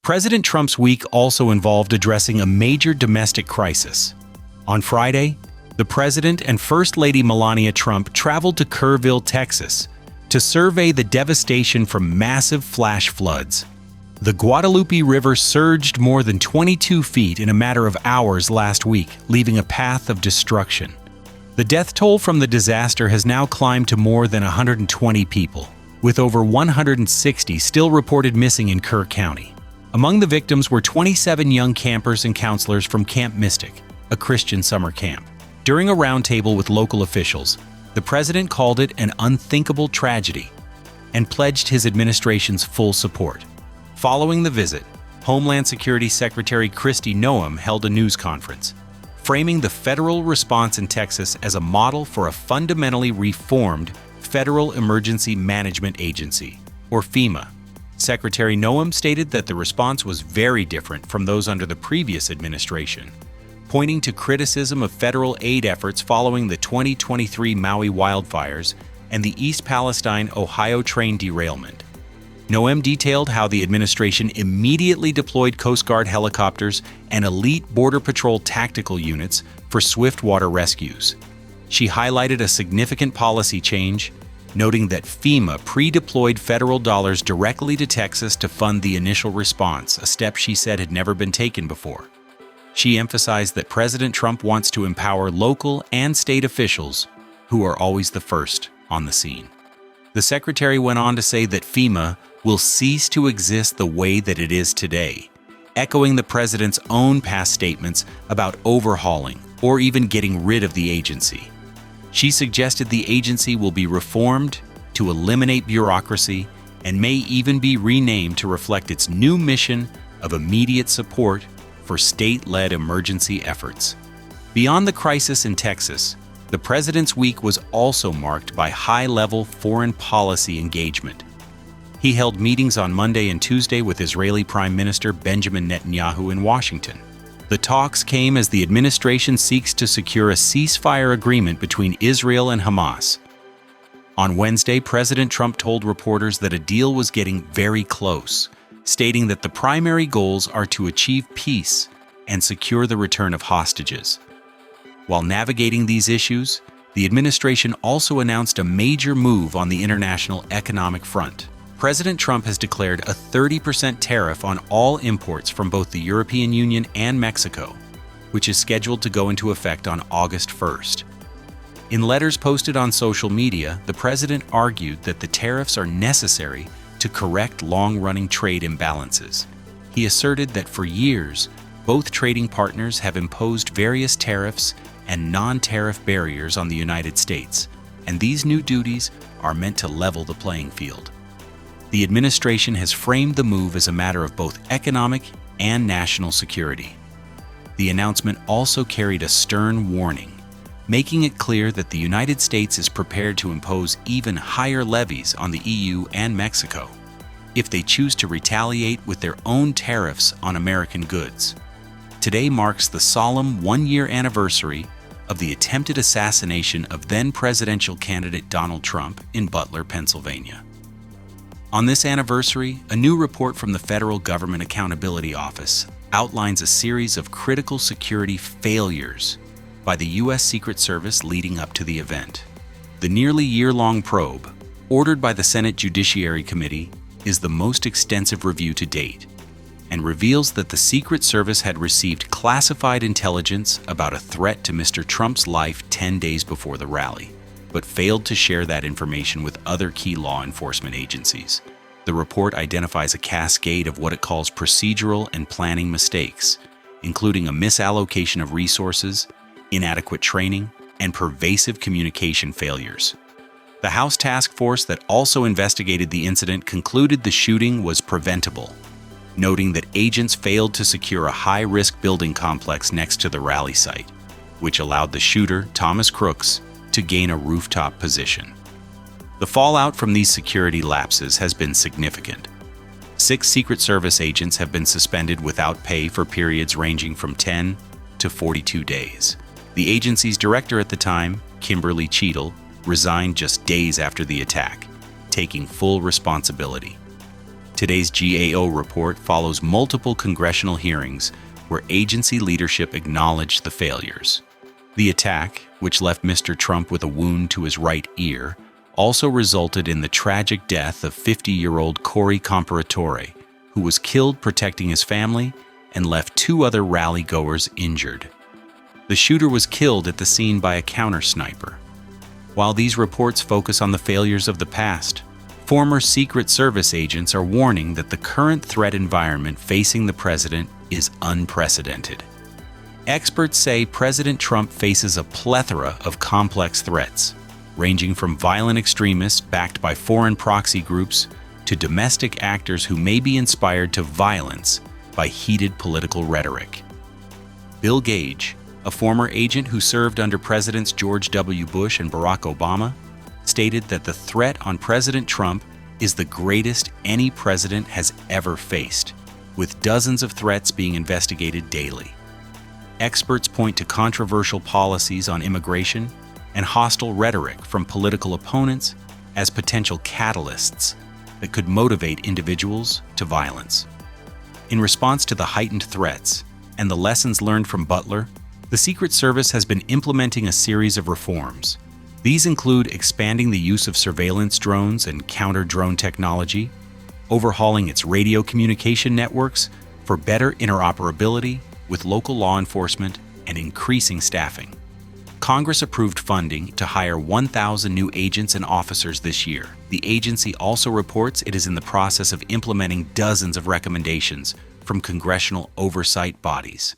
President Trump's week also involved addressing a major domestic crisis. On Friday, the President and First Lady Melania Trump traveled to Kerrville, Texas, to survey the devastation from massive flash floods. The Guadalupe River surged more than 22 feet in a matter of hours last week, leaving a path of destruction. The death toll from the disaster has now climbed to more than 120 people, with over 160 still reported missing in Kerr County. Among the victims were 27 young campers and counselors from Camp Mystic, a Christian summer camp. During a roundtable with local officials, the president called it an unthinkable tragedy and pledged his administration's full support. Following the visit, Homeland Security Secretary Kristi Noem held a news conference, framing the federal response in Texas as a model for a fundamentally reformed Federal Emergency Management Agency, or FEMA. Secretary Noem stated that the response was very different from those under the previous administration, pointing to criticism of federal aid efforts following the 2023 Maui wildfires and the East Palestine, Ohio train derailment. Noem detailed how the administration immediately deployed Coast Guard helicopters and elite Border Patrol tactical units for swift water rescues. She highlighted a significant policy change, noting that FEMA pre-deployed federal dollars directly to Texas to fund the initial response, a step she said had never been taken before. She emphasized that President Trump wants to empower local and state officials, who are always the first on the scene. The secretary went on to say that FEMA will cease to exist the way that it is today, echoing the president's own past statements about overhauling or even getting rid of the agency. She suggested the agency will be reformed to eliminate bureaucracy and may even be renamed to reflect its new mission of immediate support for state-led emergency efforts. Beyond the crisis in Texas, the president's week was also marked by high-level foreign policy engagement. He held meetings on Monday and Tuesday with Israeli Prime Minister Benjamin Netanyahu in Washington. The talks came as the administration seeks to secure a ceasefire agreement between Israel and Hamas. On Wednesday, President Trump told reporters that a deal was getting very close, stating that the primary goals are to achieve peace and secure the return of hostages. While navigating these issues, the administration also announced a major move on the international economic front. President Trump has declared a 30% tariff on all imports from both the European Union and Mexico, which is scheduled to go into effect on August 1st. In letters posted on social media, the president argued that the tariffs are necessary to correct long-running trade imbalances. He asserted that for years, both trading partners have imposed various tariffs and non-tariff barriers on the United States, and these new duties are meant to level the playing field. The administration has framed the move as a matter of both economic and national security. The announcement also carried a stern warning, making it clear that the United States is prepared to impose even higher levies on the EU and Mexico if they choose to retaliate with their own tariffs on American goods. Today marks the solemn one-year anniversary of the attempted assassination of then-presidential candidate Donald Trump in Butler, Pennsylvania. On this anniversary, a new report from the Federal Government Accountability Office outlines a series of critical security failures by the U.S. Secret Service leading up to the event. The nearly year-long probe, ordered by the Senate Judiciary Committee, is the most extensive review to date and reveals that the Secret Service had received classified intelligence about a threat to Mr. Trump's life 10 days before the rally, but failed to share that information with other key law enforcement agencies. The report identifies a cascade of what it calls procedural and planning mistakes, including a misallocation of resources, inadequate training, and pervasive communication failures. The House task force that also investigated the incident concluded the shooting was preventable, noting that agents failed to secure a high-risk building complex next to the rally site, which allowed the shooter, Thomas Crooks, to gain a rooftop position. The fallout from these security lapses has been significant. 6 Secret Service agents have been suspended without pay for periods ranging from 10 to 42 days. The agency's director at the time, Kimberly Cheadle, resigned just days after the attack, taking full responsibility. Today's GAO report follows multiple congressional hearings where agency leadership acknowledged the failures. The attack, which left Mr. Trump with a wound to his right ear, also resulted in the tragic death of 50-year-old Corey Comparatore, who was killed protecting his family and left 2 other rally-goers injured. The shooter was killed at the scene by a counter-sniper. While these reports focus on the failures of the past, former Secret Service agents are warning that the current threat environment facing the president is unprecedented. Experts say President Trump faces a plethora of complex threats, ranging from violent extremists backed by foreign proxy groups to domestic actors who may be inspired to violence by heated political rhetoric. Bill Gage, a former agent who served under Presidents George W. Bush and Barack Obama, stated that the threat on President Trump is the greatest any president has ever faced, with dozens of threats being investigated daily. Experts point to controversial policies on immigration and hostile rhetoric from political opponents as potential catalysts that could motivate individuals to violence. In response to the heightened threats and the lessons learned from Butler, the Secret Service has been implementing a series of reforms. These include expanding the use of surveillance drones and counter-drone technology, overhauling its radio communication networks for better interoperability with local law enforcement, and increasing staffing. Congress approved funding to hire 1,000 new agents and officers this year. The agency also reports it is in the process of implementing dozens of recommendations from congressional oversight bodies.